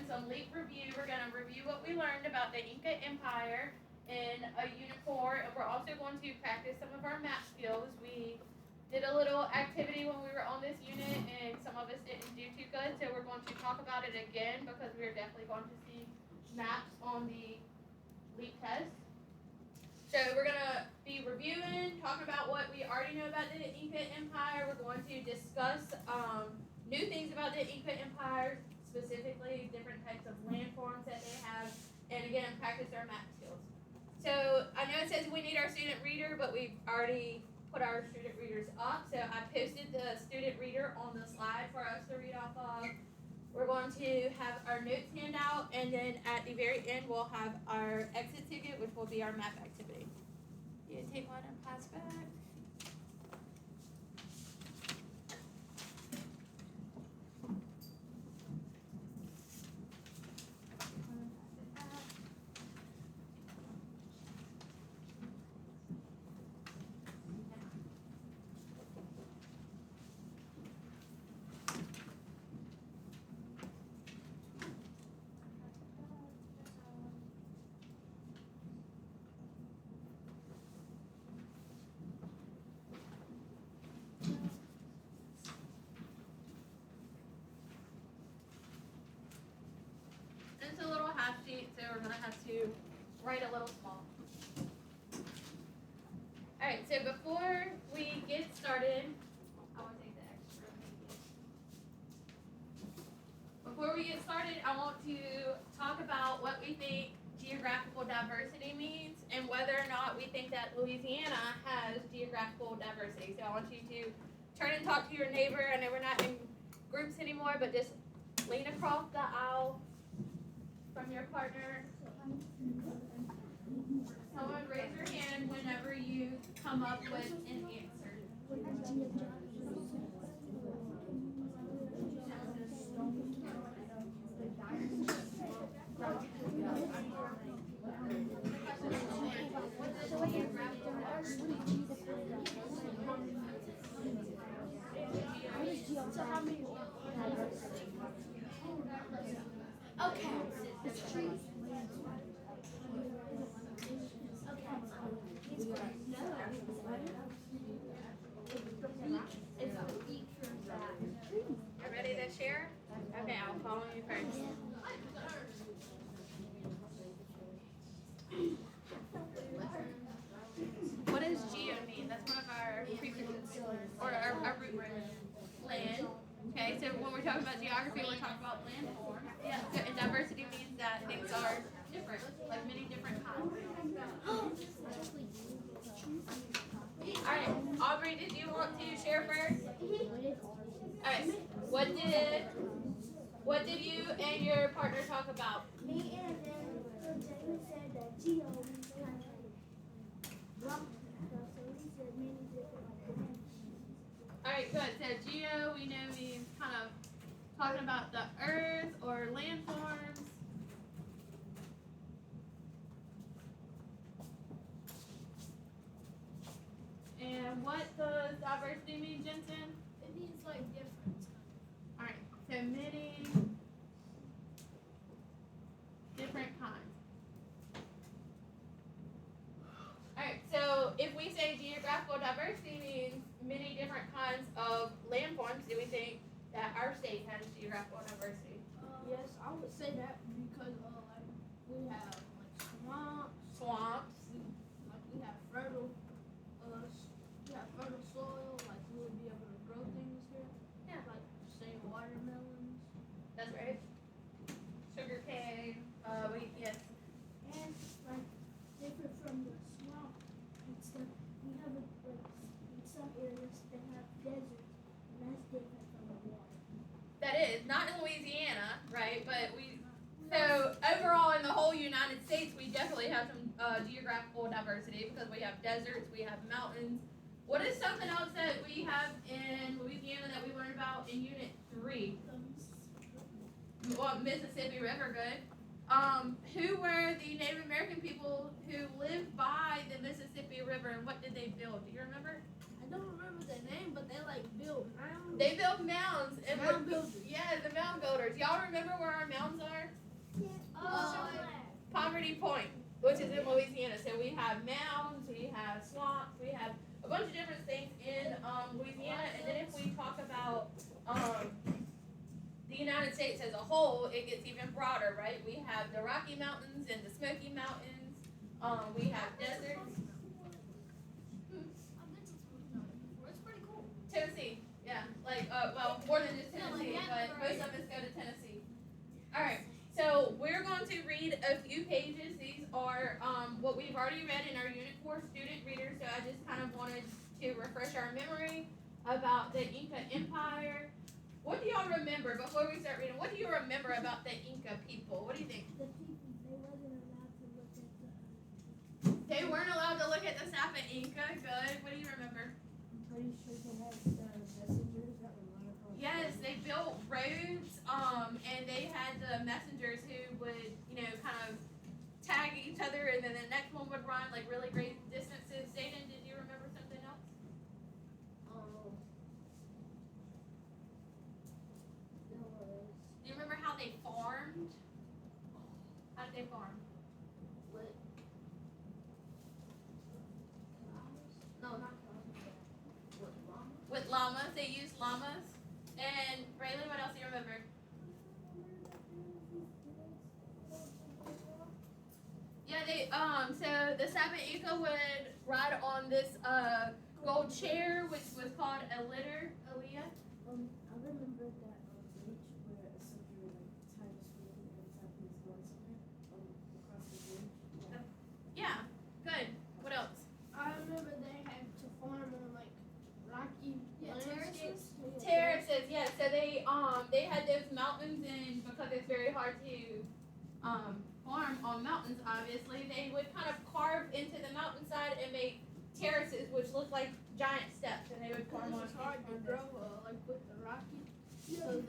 some LEAP review. We're going to review what we learned about the Inca Empire in a Unit 4, and we're also going to practice some of our map skills. We did a little activity when we were on this unit, and some of us didn't do too good, so we're going to talk about it again because we're definitely going to see maps on the LEAP test. So we're going to be reviewing, talking about what we already know about the Inca Empire. We're going to discuss new things about the Inca Empire, specifically different types of landforms that they have, and again, practice our map skills. So I know it says we need our student reader, but we've already put our student readers up. So I posted the student reader on the slide for us to read off of. We're going to have our notes handout, and then at the very end, we'll have our exit ticket, which will be our map activity. You take one and pass back. It's a little half sheet, so we're going to have to write a little small. Alright, so before we get started, I want to take the extra. Before we get started, I want to talk about what we think geographical diversity means and whether or not we think that Louisiana has geographical diversity. So I want you to turn and talk to your neighbor. I know we're not in groups anymore, but just lean across the aisle from your partner. Someone raise your hand whenever you come up with an answer. Okay, it's trees. You ready to share? Okay, I'll follow you first. What does geo mean? That's one of our prefixes, or our root words. Land. Okay, so when we're talking about geography, we're talking about landform. Yeah. So, and diversity means that things are different, like many different kinds. Alright, Aubrey, did you want to share first? Alright, what did you and your partner talk about? Me and then Jamie said that Geo means kind of rock, so we said many different. Alright, good. So geo we know means kind of talking about the earth or landforms. And what does diversity mean, Jensen? It means like different. Alright, so many different kinds. Alright, so if we say geographical diversity means many different kinds of landforms, do we think that our state has geographical diversity? Yes, I would say that because like we have like swamps, Swamps. we have fertile, fertile soil, like we would be able to grow things here. Yeah. Like say watermelons. That's right. Sugar cane. Yes. And like different from the swamp and stuff, we have like in some areas that have deserts, and that's different from the water. That is not in Louisiana, right? But so overall in the whole United States, we definitely have some geographical diversity because we have deserts, we have mountains. What is something else that we have in Louisiana that we learned about in Unit 3? Well, Mississippi River, good. Who were the Native American people who lived by the Mississippi River, and what did they build? Do you remember? I don't remember their name, but they like built mounds. They built mounds. And Mound builders. Yeah, the mound builders. Y'all remember where our mounds are? Poverty Point, which is in Louisiana. So we have mounds, we have swamps, we have a bunch of different things in Louisiana. And then if we talk about the United States as a whole, it gets even broader, right? We have the Rocky Mountains and the Smoky Mountains. We have deserts. It's pretty cool. Tennessee, yeah, like well, more than just Tennessee, yeah, but right. most of us go to Tennessee. All right, so we're going to read a few pages. These are what we've already read in our Unit 4 student reader. So I just kind of wanted to refresh our memory about the Inca Empire. What do y'all remember before we start reading? What do you remember about the Inca people? What do you think? The people, they wasn't allowed to look at the They weren't allowed to look at the Sapa Inca. Good. What do you remember? I'm pretty sure they had messengers that would run across. Yes, they built roads, and they had the messengers who would, kind of tag each other, and then the next one would run like really great distances. Zayden, did you remember something else? Do you remember how they farmed? How did they farm? No, not cows. With llamas. They used llamas. And Braylon, what else do you remember? Yeah, they so the Sapa Inca would ride on this gold chair, which was called a litter. Aaliyah. I remember that bridge where a soldier like tied a string and thought he was going somewhere across the bridge. Yeah, good. What else? I remember they had to farm on like rocky landscapes. Terraces, yeah. So they had those mountains, and because it's very hard to farm on mountains, obviously, they would kind of carve into the mountainside and make terraces, which look like giant steps, and they would farm on. It was hard to grow like with the rocky, so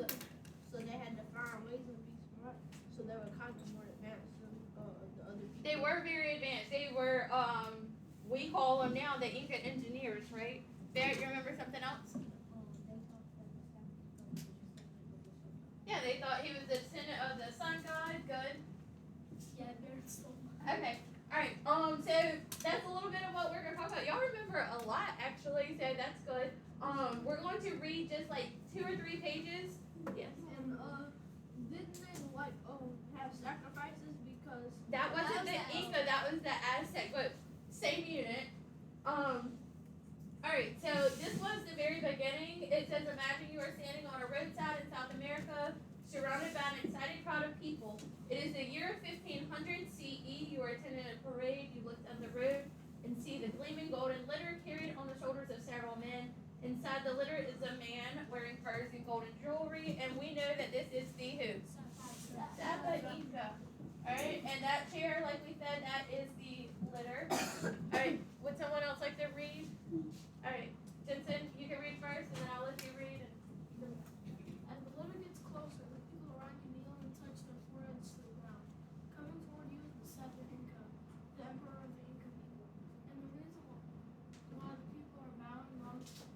they had to find ways to be smart. So they were kind of more advanced than the other people. They were very advanced. They were we call them now the Inca engineers, right? Barrett, you remember something else? Yeah, they thought he was the descendant of the sun god. Good. Yeah, they're so. Okay. All right. So that's a little bit of what we're gonna talk about. Y'all remember a lot, actually. So that's good. We're going to read just like 2 or 3 pages. Yes. And didn't they like have sacrifices because That wasn't the Inca. That was the Aztec. But same unit. All right. So this was the very beginning. It says, imagine you are standing on a roadside in South America, surrounded by an excited crowd of people. It is the year 1500 CE. You are attending a parade. You look down the road and see the gleaming golden litter carried on the shoulders of several men. Inside the litter is a man wearing furs and golden jewelry, and we know that this is the who? Sapa Inca. Alright, and that chair, like we said, that is the litter. Alright, would someone else like to read? Alright, Jensen, you can read first, and then I'll let you read. As the litter gets closer, the people around you kneel and touch their foreheads to the ground. Coming toward you is the Sapa Inca, the emperor of the Inca people. And the reason why the people are bowing long ago,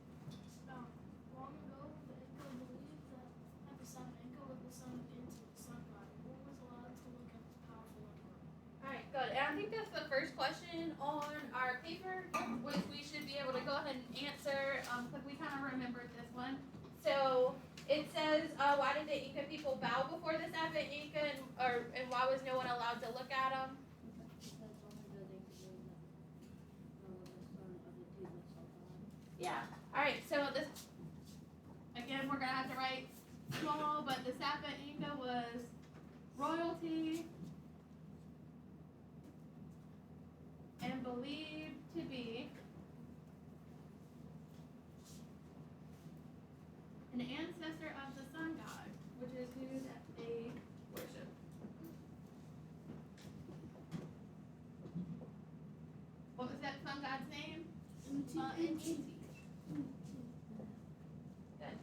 the Inca believed that the Sapa Inca was the son of Inti, the sun god. No one was allowed to look at this powerful emperor. Alright, good. And I think that's the first question on our paper, which we should be able to go ahead and answer, because we kind of remembered this one. So it says, why did the Inca people bow before the Sapa Inca, and why was no one allowed to look at them? Yeah. Alright, so this, again, we're going to have to write small, but the Sapa Inca was royalty and believed to be an ancestor of the sun god, which is who that they worship. What was that sun god's name? Inti. Good.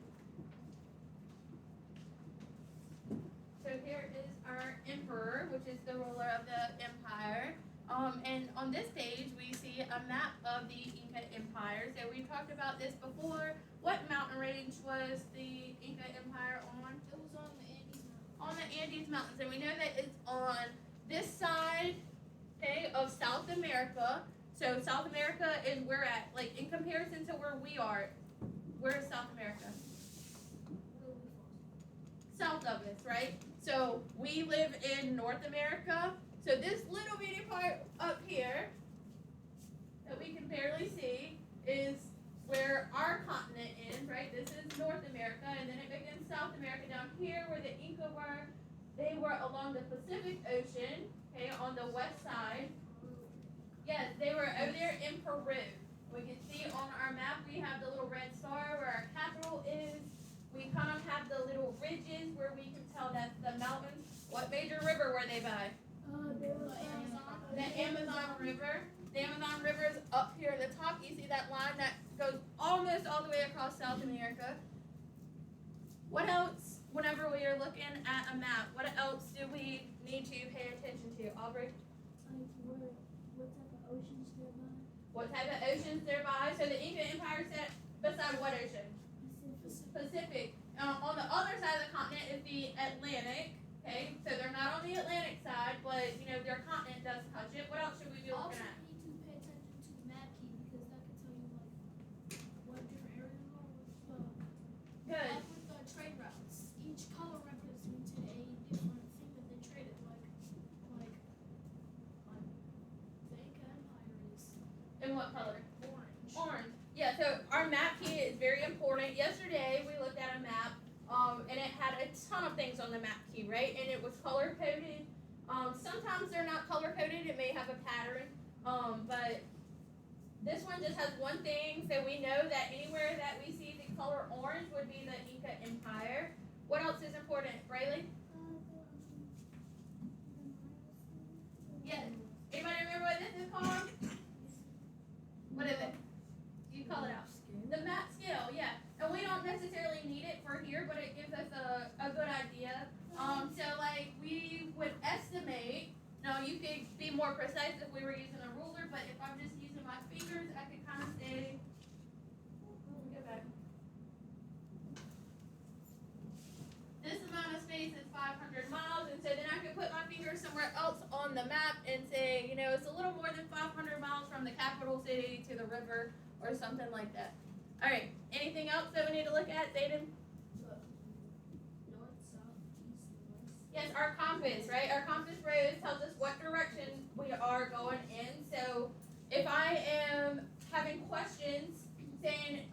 So here is our emperor, which is the ruler of the empire. And on this page, we see see a map of the Inca Empire. So we talked about this before. What mountain range was the Inca Empire on? It was on the Andes Mountain. On the Andes Mountains, and we know that it's on this side, okay, of South America. So South America is where at, like in comparison to where we are, where is South America? South of us, right? So we live in North America. So this little bitty part up here that we can barely see is where our continent ends, right? This is North America, and then it begins South America down here where the Inca were. They were along the Pacific Ocean, okay, on the west side. Yes, they were over there in Peru. We can see on our map we have the little red star where our capital is. We kind of have the little ridges where we can tell that's the mountains. What major river were they by? There was The Amazon River. The Amazon River is up here at the top. You see that line that goes almost all the way across South America. What else, whenever we are looking at a map, what else do we need to pay attention to? Aubrey? what type of oceans nearby? What type of oceans nearby? So the Inca Empire sat beside what ocean? Pacific. On the other side of the continent is the Atlantic. Okay, so they're not on the Atlantic side, but you know their continent does touch it. What else should we be Also, looking at? you need to pay attention to the map key because that can tell you like what different areas are. Good. Like with the trade routes, each color represented a different thing that they traded. Like the Inca Empire is In what color? orange. Orange. Yeah, so our map key is very important. Yesterday we looked at a map, and it had a ton of things on the map key, right? And it was color coded. Sometimes they're not color coded, it may have a pattern. But this one just has one thing, so we know that anywhere that we see the color orange would be the Inca Empire. What else is important, Brayley? Yes. Anybody remember what this is called? What is it? You call it out. The map scale, yeah. And we don't necessarily need it for here, but it gives us a good idea. So like we would estimate, now you could be more precise if we were using a ruler, but if I'm just using my fingers, I could kind of say, go back. This amount of space is 500 miles, and so then I could put my finger somewhere else on the map and say, you know, it's a little more than 500 miles from the capital city to the river or something like that. All right, anything else that we need to look at, Zayden? North, south, east, and west. Yes, our compass, right? Our compass rose tells us what direction we are going in. So if I am having questions saying,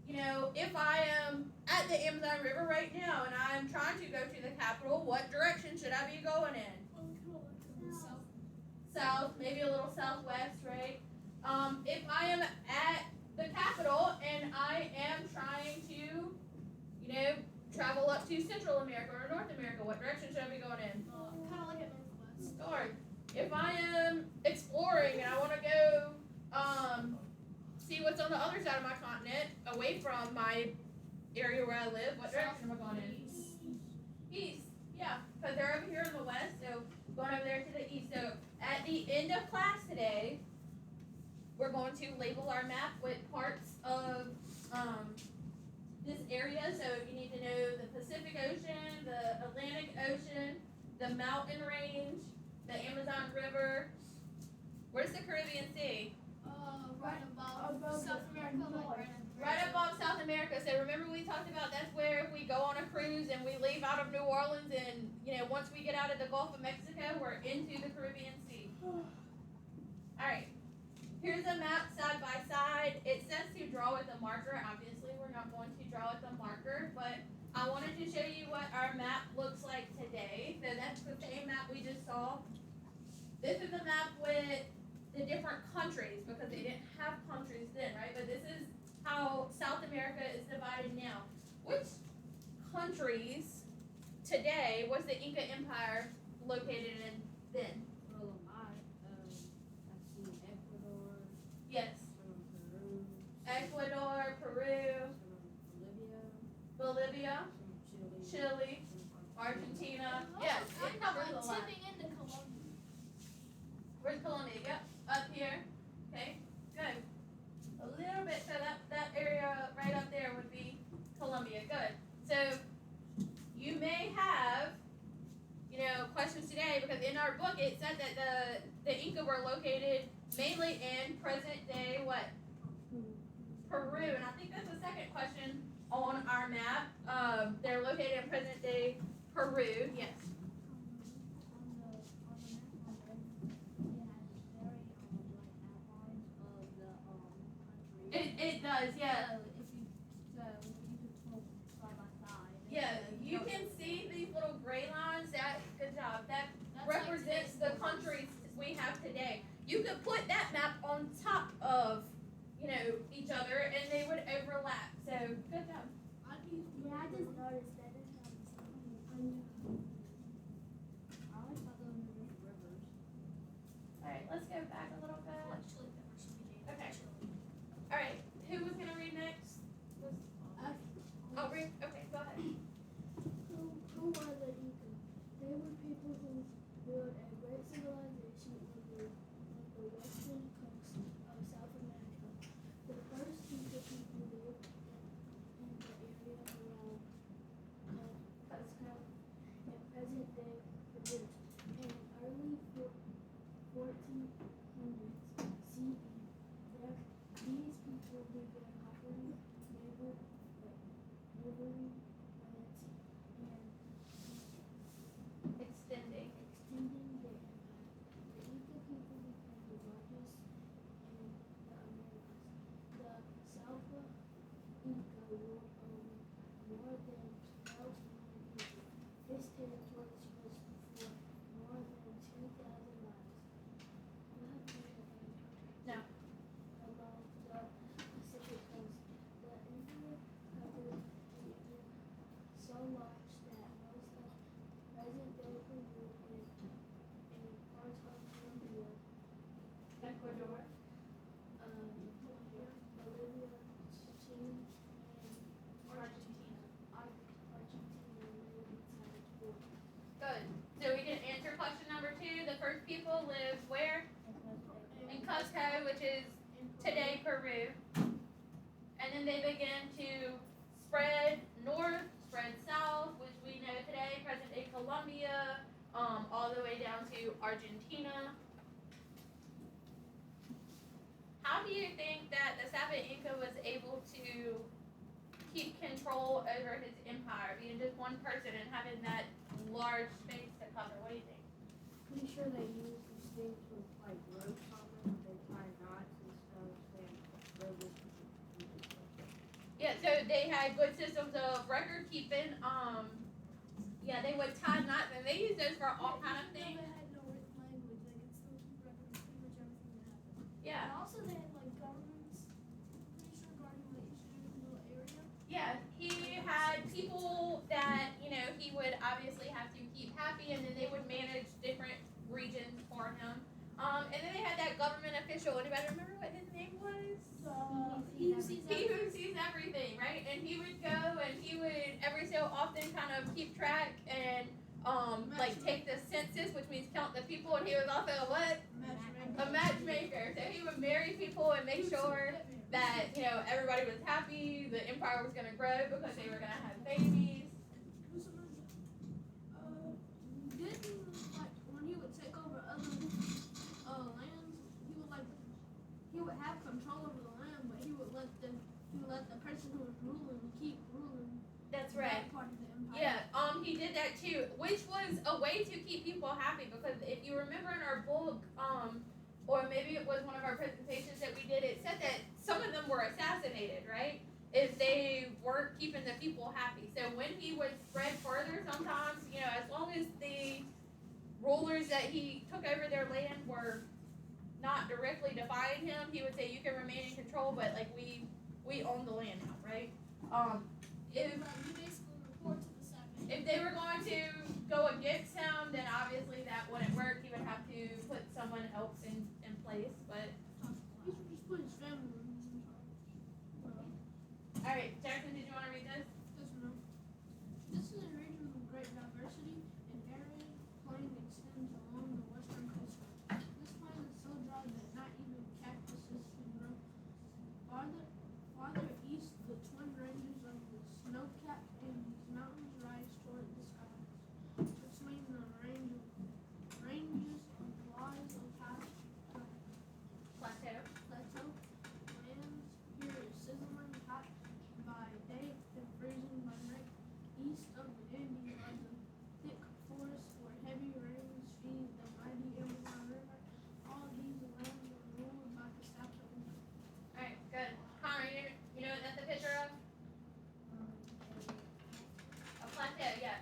you know, if I am at the Amazon River right now and I'm trying to go to the capital, what direction should I be going in? South. South, maybe a little southwest, right? If I am at the capital and I am trying to, you know, travel up to Central America or North America, what direction should I be going in? Kind of like at northwest. North. If I am exploring and I want to go see what's on the other side of my continent, away from my area where I live, what direction am I going in? East. Yeah, because they're over here in the west, so going over there to the east. So at the end of class today, we're going to label our map with parts of this area. So you need to know the Pacific Ocean, the Atlantic Ocean, the mountain range, the Amazon River. Where's the Caribbean Sea? Right above South America, like Right above South America. So remember we talked about that's where if we go on a cruise and we leave out of New Orleans and, you know, once we get out of the Gulf of Mexico, we're into the Caribbean Sea. All right. Here's a map side by side. It says to draw with a marker. Obviously, we're not going to draw with a marker, but I wanted to show you what our map looks like today. So that's the same map we just saw. This is a map with the different countries because they didn't have countries then, right? But this is how South America is divided now. Which countries today was the Inca Empire located in then? Well, I've seen Ecuador, Yes. Peru, Ecuador, Peru, Bolivia, Chile, Chile, Argentina. Yes, it covers a lot. tipping into Colombia. Where's Colombia? Yep, up here. Okay. So you may have, questions today because in our book it said that the Inca were located mainly in present day what? Peru, and I think that's the second question on our map. They're located in present day Peru. Yes. It does, yeah. Yeah, you can see these little gray lines. Good job. That represents the countries we have today. You could put that map on top of, each other, and they would overlap. So good job. Yeah, I just noticed that. All right, let's go back a little bit. Okay. All right, who was gonna read next? I'll read. Okay, go ahead. Who were the Inca? They were people who built a great civilization on the western coast of South America. The first Inca people lived in the area around Cusco in present-day Peru. In early 1400s CE, these people began conquering neighboring lands and Extending. extending their empire. The Inca people became the largest in the Americas. The Salva Inca ruled over more than 12 million people. This territory stretched for more than 2,000 miles. No. Along the Pacific coast. The empire covered an area so large that most of present-day Peru and parts of Colombia, Ecuador. Bolivia, Chile, and Argentina. Argentina live inside its borders. Good. So we can answer question number 2. The first people lived where? In Cusco, which is today Peru. And then they began to spread north, spread south, which we know today, present day Colombia, all the way down to Argentina. How do you think that the Saba Inca was able to keep control over his empire, being just one person and having that large space to cover? What do you think? Pretty sure they use these things with like ropes on them. They tie knots and stuff. Yeah, so they had good systems of record keeping. Yeah, they would tie knots, and they use those for all kind of things. They had no written language. They could still keep record of pretty much everything that happened. Yeah, And also they had like governments. I'm pretty sure guarding like each and every little area. yeah. He had people that he would obviously have to keep happy, and then they would manage different regions for him. And then they had that government official. Anybody remember what his name was? He who sees He who sees everything, right? And he would go and he would every so often kind of keep track and like take the census, which means count the people. And he was also a what? A matchmaker. So he would marry people and make sure that everybody was happy. The empire was going to grow because they were going to have babies. Didn't like when he would take over other lands, he would have control over the land, but he would let the person who was ruling keep ruling. That's right. That part of the empire. Yeah, he did that too, which was a way to keep people happy because if you remember in our book, or maybe it was one of our presentations that we did, it said that some of them were assassinated, right? If they weren't keeping the people happy. So when he would spread further, sometimes, as long as the rulers that he took over their land were not directly defying him, he would say you can remain in control, but like we own the land now, right? If You basically report to the second. if they were going to go against him, then obviously that wouldn't work. He would have to put someone else in place. But He should just put his family members in charge. all right, Jackson, did you want to read this? Yes or no? This is a region of great diversity and arid plain extends along the western coastline. This plain is so dry that not even cactuses can grow. Farther east, the twin ranges of the snow-capped Andes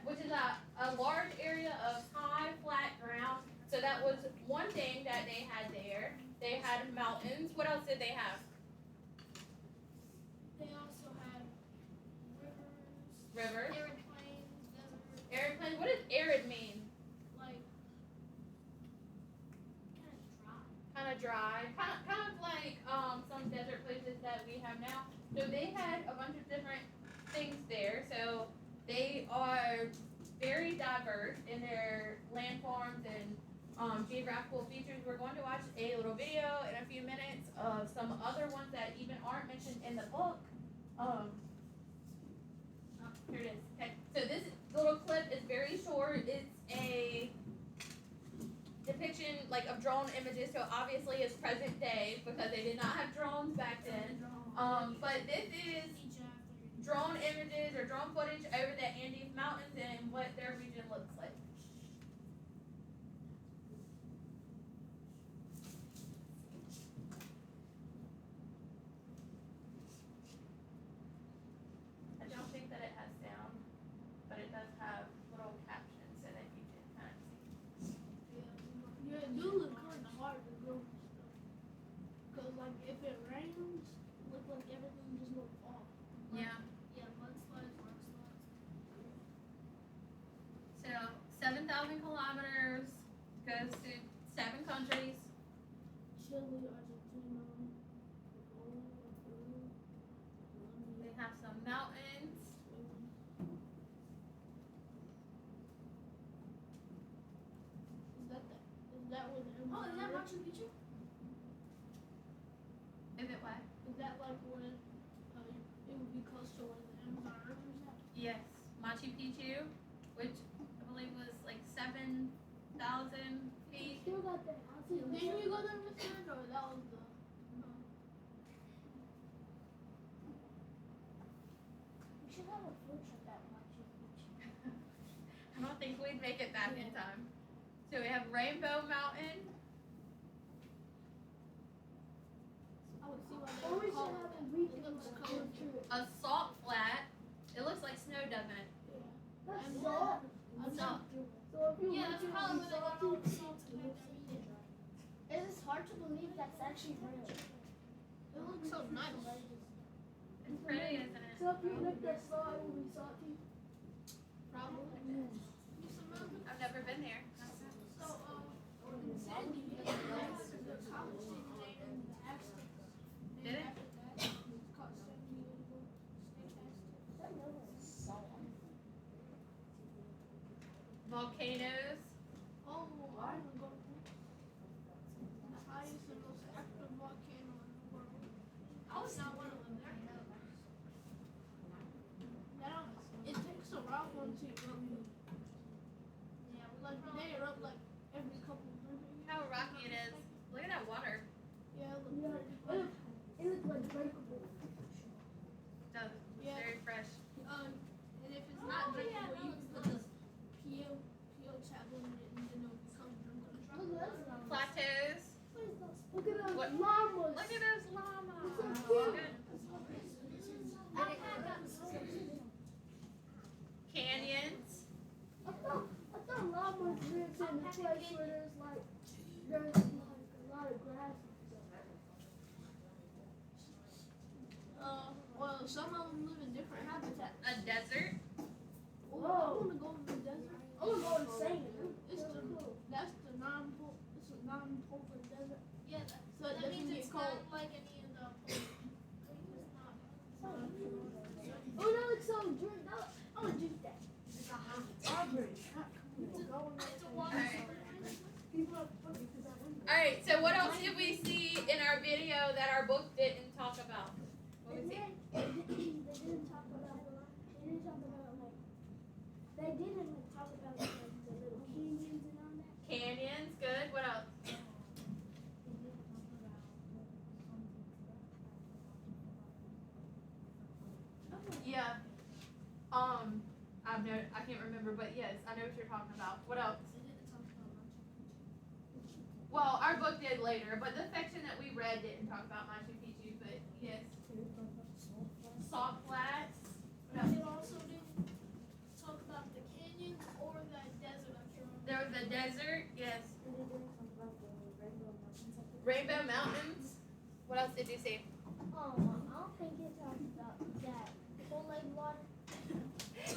which is a large area of high, flat ground. So that was one thing that they had there. They had mountains. What else did they have? They also had Rivers. arid plains, desert, Arid plains. What does arid mean? like Kind of dry. Kind of like some desert places that we have now. So they had a bunch of different things there. So they are very diverse in their landforms and geographical features. We're going to watch a little video in a few minutes of some other ones that even aren't mentioned in the book. Here it is. Okay. So this little clip is very short. It's a depiction like of drone images. So obviously it's present day because they did not have drones back then. But this is drone images or drone footage over the Andes Mountains and what their region looks like. I don't think that it has sound, but it does have little captions so that you can kind of see. Yeah, it do look kind of hard to go stuff. Cause like if it rains, look like everything just will fall. Yeah. yeah, mudslides, landslides. So 7,000 kilometers goes to 7 countries. Chile, Argentina, Colombia, Peru, They have some mountains. Is that where the Oh, is that Empire Machu Picchu? Is it what? is that like where it would be close to where the Empire is at? Yes, Machu Picchu, which I believe was like 7,000 feet. Still got that houses. Didn't you go there with her, or that was the? We should have a food truck at Machu Picchu. I don't think we'd make it back in time. So we have Rainbow Mountain. I would see why they Or we would call should it have a that. weekend It looks food colored. trip. A salt flat. It looks like snow, doesn't it? That's And salt. Salt. So if you Yeah, want that's to probably be where they got salty, all the salt and made their meat. it is hard to believe that's actually real. It looks so nice. It's pretty, isn't it? So if you lick that salt, it will be salty. Probably. You some I've never been there. So, in San Diego, there's a college they named the Aztecs. Did it? After that, it's called San Diego State Aztecs. That never is salt. Volcanoes. Oh, I would go. The highest and most active volcano in the world. I would not want to live there. It takes a while for them to erupt. Yeah, we Like they erupt like every couple of years. How rocky it is. Look at that water. Yeah, it looks Yeah, pretty. it looks like breakable. It does. It's Yeah. very fresh. And if it's not drinkable, you can put the peel tablet in it, and then it'll become drinkable. Look at those Plateaus. Look at those What? llamas. Look at those llamas. It's so cute. Good. Canyons. I thought llamas lived in a place where there's like a lot of grass and stuff. Well, some of them live in different habitats. A desert. Oh, I want to go in the desert. I wanna go insane. It's that's the non-polar desert. Yeah, So that it doesn't means get it's cold. not like any of the. It's not. Oh, that looks so drink. I wanna drink that. It's a water Alright. spring. People are funny because I went Alright, so what else did we see in our video that our book didn't talk about? What was it? They didn't talk about like they didn't like talk about like the little canyons and all that. Canyons, good. What else? Yeah. I can't remember, but yes, I know what you're talking about. What else? They didn't talk about Machu Picchu. Well, our book did later, but the section that we read didn't talk about Machu Picchu, but yes. Salt flats. It also didn't talk about the canyon. desert, yes. And they didn't talk about the rainbow mountains up there. Rainbow Mountains. What else did you see? I don't think it talks about that Kool-Aid water.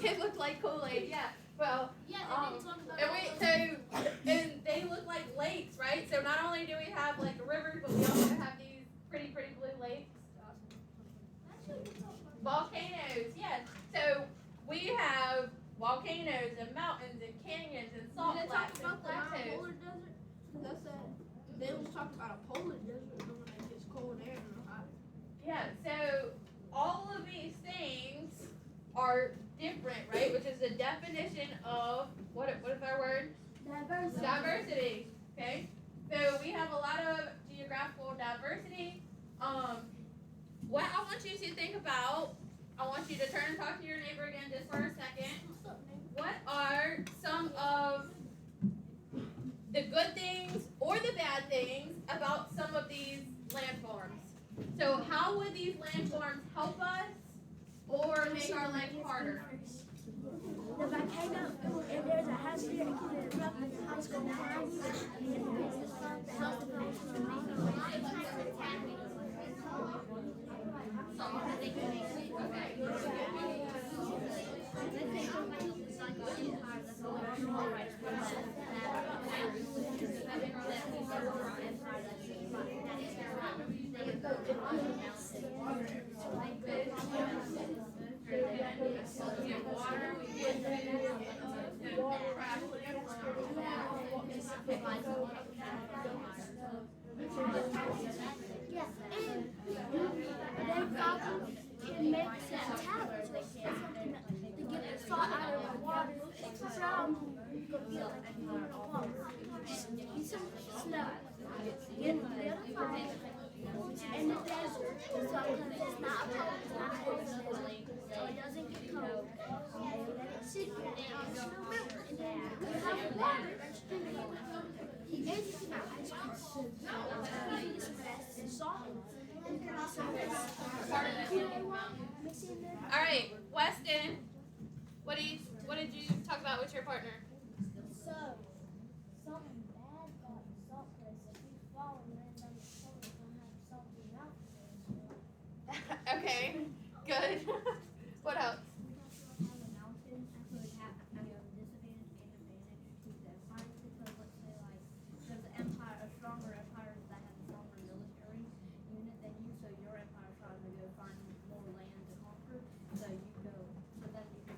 It looked like Kool-Aid, yeah. Well, Yeah, they didn't talk about and and they look like lakes, right? So not only do we have like rivers, but we also have these pretty blue lakes. Actually, we talked about Volcanoes, yes. So we have volcanoes and mountains and canyons and salt Did they talk flats and about the plateaus. polar desert? That's that. They was talking about a polar desert, the one that gets cold air and hot. Yeah, so all of these things are different, right? Which is the definition of what is our word? Diversity. Diversity. Okay. So we have a lot of geographical diversity. What I want you to think about, I want you to turn and talk to your neighbor again just for a second. What are some of the good things or the bad things about some of these landforms? So how would these landforms help us or make our life harder? The volcano, if there's a house here, it can erupt in high school behind you, and if it's from the house Yeah, and they probably can make some tablets or something to get the salt out of the water from some snow. Get a little fire in the desert, so it's not a cold, it's not a cold desert, so it doesn't get cold. And let it sit there and snow melt, and then you have water that's drinking. And you can have ice cream. You can get some rest and salt. And you can also mix in there. All right, Weston, what did you talk about with your partner? So, something bad about the salt place. If you fall and land on the salt, it's gonna have salty mouth. Okay, good. What else? We talked about how the mountains actually have disadvantage and advantage to the empires because let's say like there's an empire, a stronger empire that has a stronger military unit than you, so your empire tries to go find more land to conquer. So then you could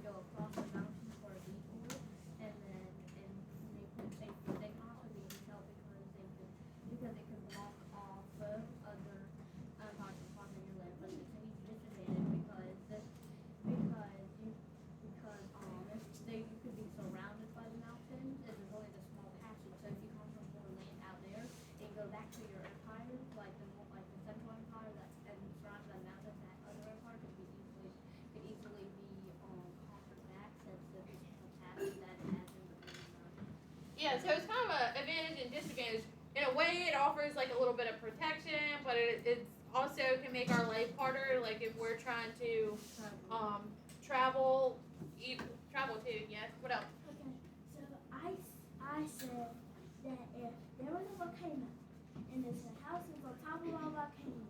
go across the mountains for a detour, and they can also be help because it can block off other empires from conquering your land, but it's a huge disadvantage you could be surrounded by the mountains and there's only the small passage. So if you come from more land out there and go back to your empire, like the Central Empire and surrounded by mountains, that other empire could easily be conquered back since the small passage that it has in between the mountains. Yeah, so it's kind of an advantage and disadvantage. In a way, it offers like a little bit of protection, but it's also can make our life harder. Like if we're trying to travel too. Yes. What else? Okay, so I said that if there was a volcano and there's a house that's on top of a volcano,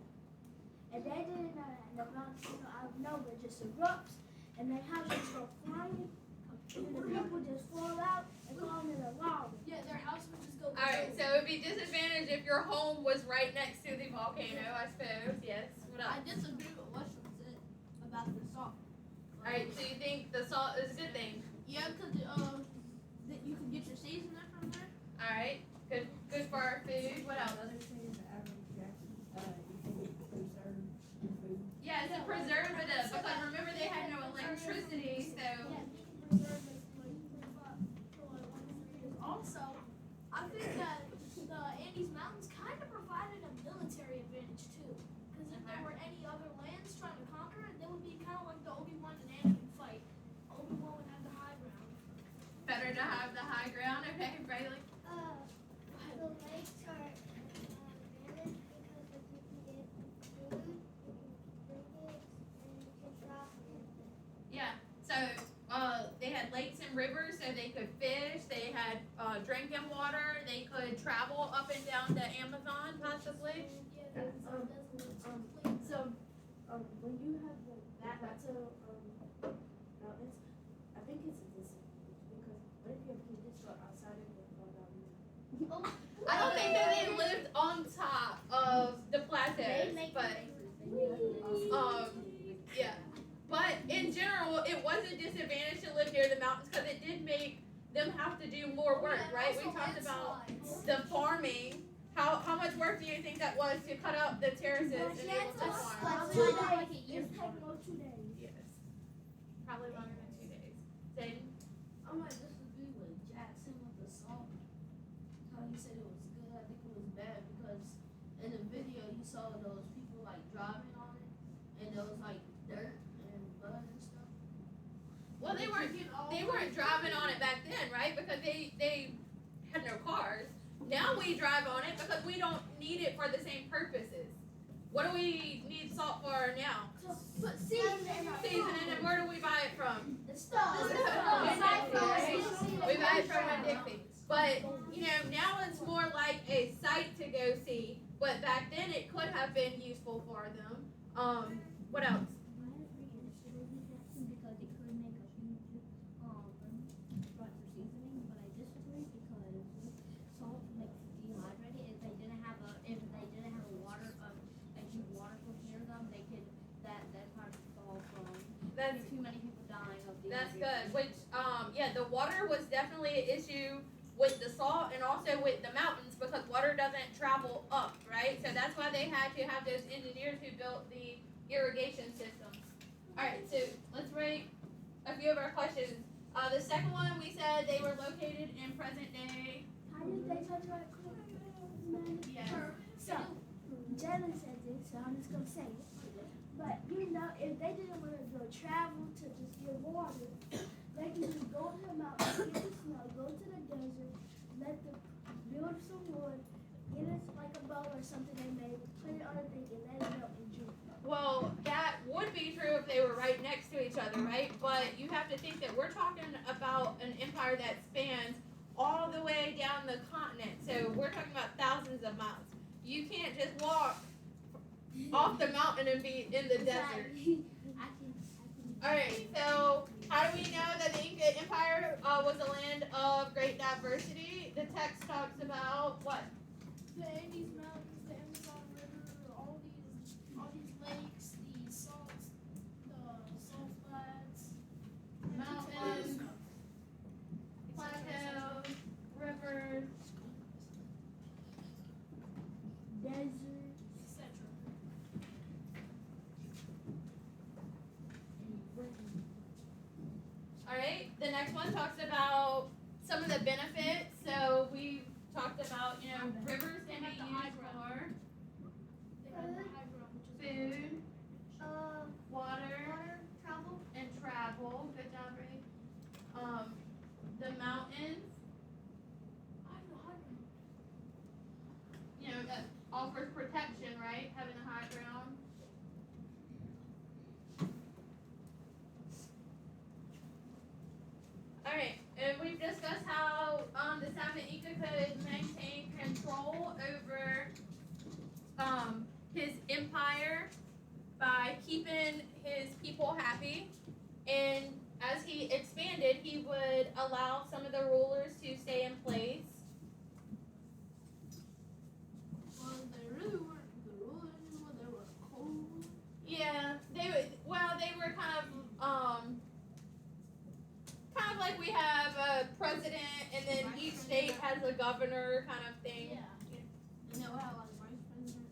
and they didn't know that, and the volcano out of nowhere just erupts, and their house just go flying, and the people just fall out and fall into the lava. Yeah, their house would just go. All right. So it'd be disadvantage if your home was right next to the volcano, I suppose. Yes. What else? I disagree with what she said about the salt. All right. So you think the salt is a good thing? Yeah, because that you can get your seasoning from there. All right. Good for our food. What else? Another thing is the average reaction. You can preserve food. Yeah, it's a preservative because remember they had no electricity, so. Also, I think that the Andes Mountains kind of provided a military advantage too. Because if there were any other lands trying to conquer it, they would be kind of like the Obi-Wan and Anakin fight. Obi-Wan would have the high ground. Better to have the high ground, okay, Riley? The lakes are advantage because if you can get food, you can drink it, and you can drop it. Yeah. So they had lakes and rivers so they could fish. They had drinking water. They could travel up and down the Amazon possibly. When you have that's a mountains, I think it's a disadvantage because what if your kid just go outside and they fall down? I don't think that they lived on top of the plateaus, but yeah. But in general, it was a disadvantage to live near the mountains because it did make them have to do more work, right? We talked about the farming. How much work do you think that was to cut out the terraces and be able to farm? 2 days. It's taking about 2 days. Yes. Probably longer than 2 days. Zayden? I might disagree with Jackson with the salt. How he said it was good. I think it was bad because in the video you saw those people like driving on it, and there was like dirt and mud and stuff. Well, they weren't driving on it back then, right? Because they had no cars. Now we drive on it because we don't need it for the same purposes. What do we need salt for now? But seasoning. Seasoning, and where do we buy it from? The stuff. We buy it from Winn-Dixie. But, now it's more like a site to go see. But back then it could have been useful for them. What else? Because it could make a huge spot for seasoning, but I disagree because salt makes you dehydrated. If they didn't have a huge water source near them, they could that part would fall from too many people dying of dehydration. That's good. Which, the water was definitely an issue with the salt and also with the mountains because water doesn't travel up, right? So that's why they had to have those engineers who built the irrigation systems. All right, so let's rate a few of our questions. The second one, we said they were located in present day. How did they touch our Yes. So, Jalen said this, so I'm just going to say it. But, if they didn't want to go travel to just get water, they could just go to the mountains, get the snow, go to the desert, build some wood, get it like a bowl or something they made, put it on a thing, and let it melt and drink. Well, that would be true if they were right next to each other, right? But you have to think that we're talking about an empire that spans all the way down the continent. So we're talking about thousands of miles. You can't just walk off the mountain and be in the desert. All right, so how do we know that the Inca Empire was a land of great diversity? The text talks about what? The Andes Mountains, the Amazon River, all these lakes, the salt flats, Mountains, plateaus, rivers. Desert. etc. All right, the next one talks about some of the benefits. So we talked about, rivers can be used for They have the high ground, which is food, water, and travel. Good job, Ray. The mountains, that offers protection, right? Having a high ground. All right, and we've discussed how the Southern Inca could maintain control over his empire by keeping his people happy, and as he expanded, he would allow some of the rulers to stay in place. well, they really weren't the rule anymore. They were cold. Yeah, they were kind of like we have a president, and then each state has a governor, kind of thing. Yeah. And they would have like vice president.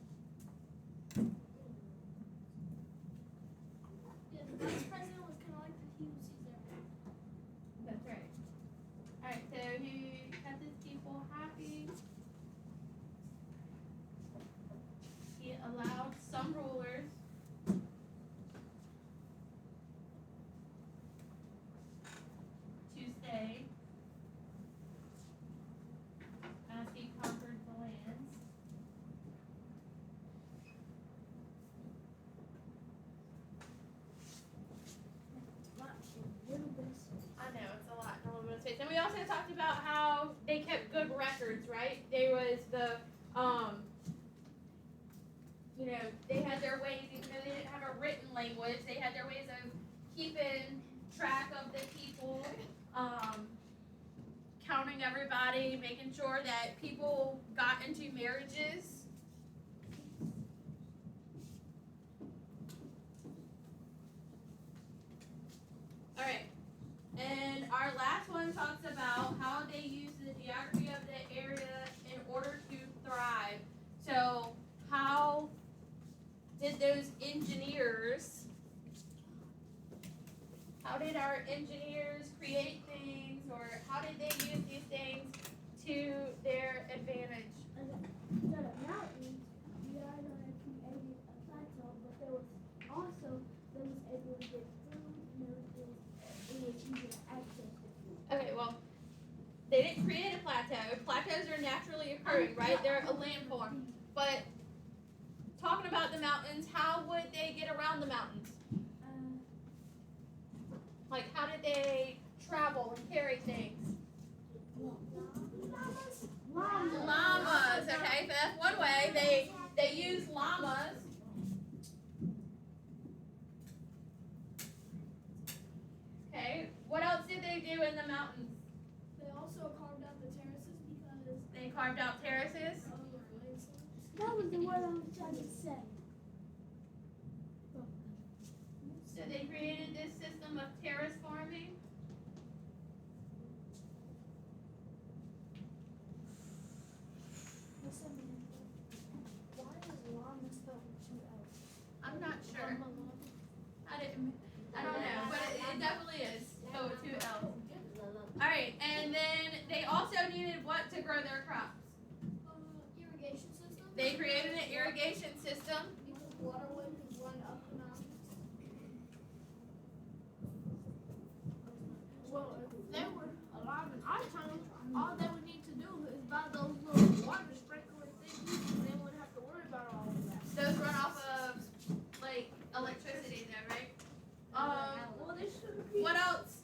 Yeah, the vice president was kind of like the Hughes Caesar. That's right. All right, so he kept his people happy. He allowed some rulers to stay as he conquered the lands. analysis. And we also talked about how they kept good records, right? There was the, they had their ways, even though they didn't have a written language, they had their ways of keeping track of the people, counting everybody, making sure that people got into marriages. All right. And our last one talks about how they use the geography of the area in order to thrive. So, how did our engineers create things, or how did they use these things to their advantage? So the mountains, yeah, I know they created a plateau, but there was also, they was able to get food and everything, and it was easy to access the food. Okay, well, they didn't create a plateau. Plateaus are naturally occurring, right? They're a landform. But talking about the mountains, how would they get around the mountains? Like, how did they travel and carry things? Llamas. Okay, so that's one way. They use llamas. Okay, what else did they do in the mountains? They also carved out the terraces because They carved out terraces. of the landslides. That was the word I was trying to say. So they created this system of terrace farming. Why is llama spelled with two L's? I'm not sure. I don't know, but it definitely is. So with 2 L's. Alright, and then they also needed what to grow their crops? Irrigation system. They created an irrigation system. Because waterway could run up the mountains. Well, if they were alive in our time, all they would need to do is buy those little water sprinkler things, and they wouldn't have to worry about all of that. Those run off of like electricity though, right? Well, they should be. What else?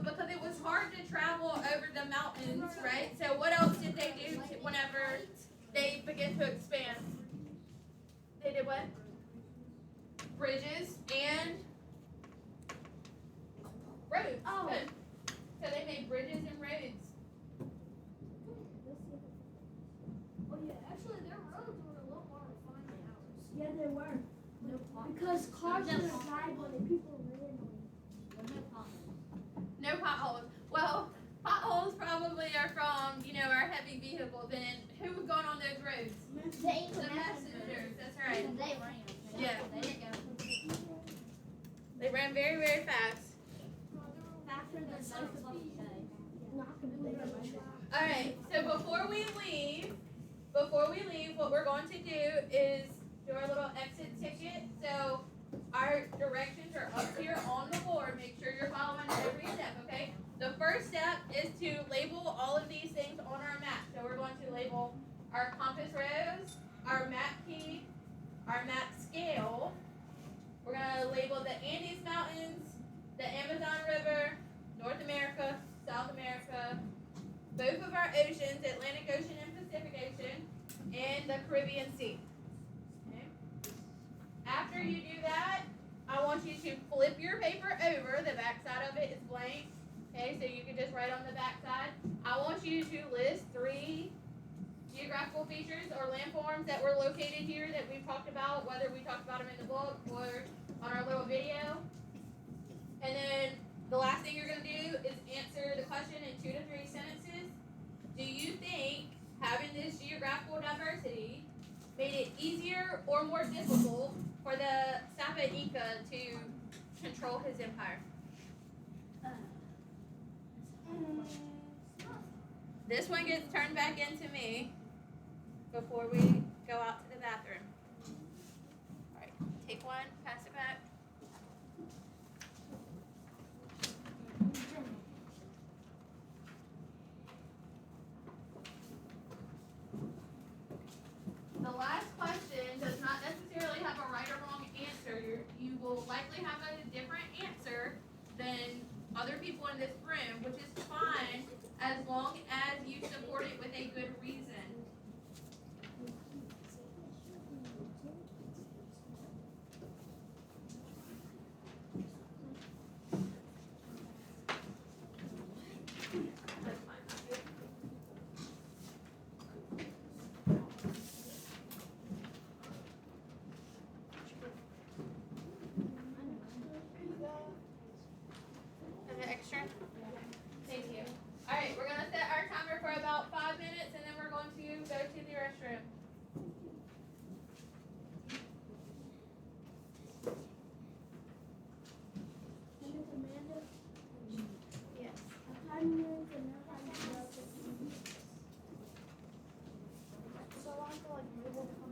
Because it was hard to travel over the mountains, right? So what else did they do whenever they began to expand? They did what? Bridges and roads. Oh. Good. So they made bridges and roads. Oh yeah, actually their roads were a little more refined than ours. Yeah, they were. No potholes. Because cars No would potholes. drive when the people ran on them. No potholes. No potholes. Well, potholes probably are from, our heavy vehicles. And who was going on those roads? The messengers. That's right. They ran. Yeah. They didn't go. They ran very, very fast. Faster than most of us today. Alright, so before we leave, what we're going to do is do our little exit ticket. So our directions are up here on the board. Make sure you're following every step, okay? The first step is to label all of these things on our map. So we're going to label our compass rose, our map key, our map scale. We're going to label the Andes Mountains, the Amazon River, North America, South America, both of our oceans, Atlantic Ocean and Pacific Ocean, and the Caribbean Sea. Okay. After you do that, I want you to flip your paper over. The back side of it is blank. Okay, so you can just write on the back side. I want you to list 3 geographical features or landforms that were located here that we've talked about, whether we talked about them in the book or on our little video. And then the last thing you're going to do is answer the question in 2 to 3 sentences. Do you think having this geographical diversity made it easier or more difficult for the Sapa Inca to control his empire? This one gets turned back into me before we go out to the bathroom. All right, take one, pass it back. The last question does not necessarily have a right or wrong answer. You will likely have a different answer than other people in in this room, which is fine as long as you support it with a good reason. Is it extra? Thank you. Alright, we're gonna set our timer for about 5 minutes and then we're going to go to the restroom. Miss Amanda, Yes. how do you know to know how to spell the So I have to like move on from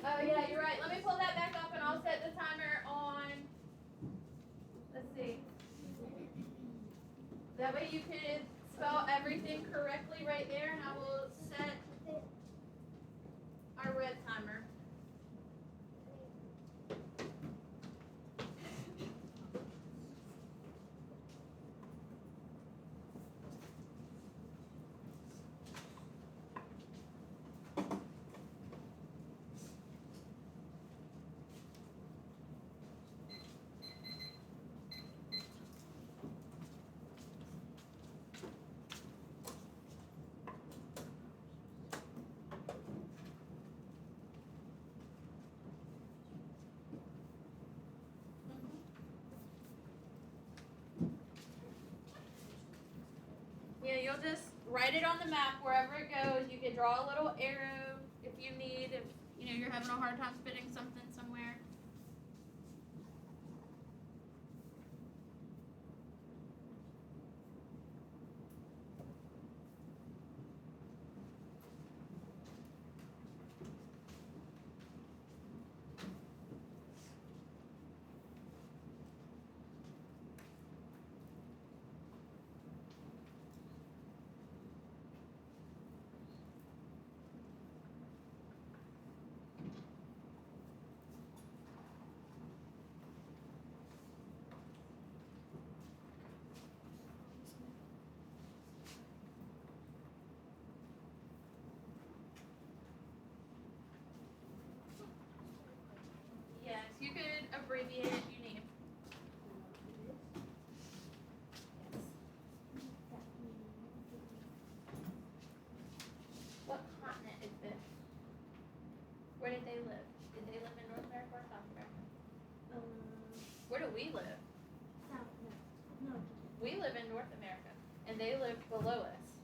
Oh yeah, you're right. Let me pull that back up and I'll set the timer on. Let's see. That way you can spell everything correctly right there and I will set our red timer. Yeah, you'll just write it on the map wherever it goes. You can draw a little arrow if you need, if you're having a hard time spitting something somewhere. Yes, you could abbreviate it if you need. What continent is this? Where did they live? Did they live in North America or South America? Where do we live? South, no. We live in North America, and they live below us.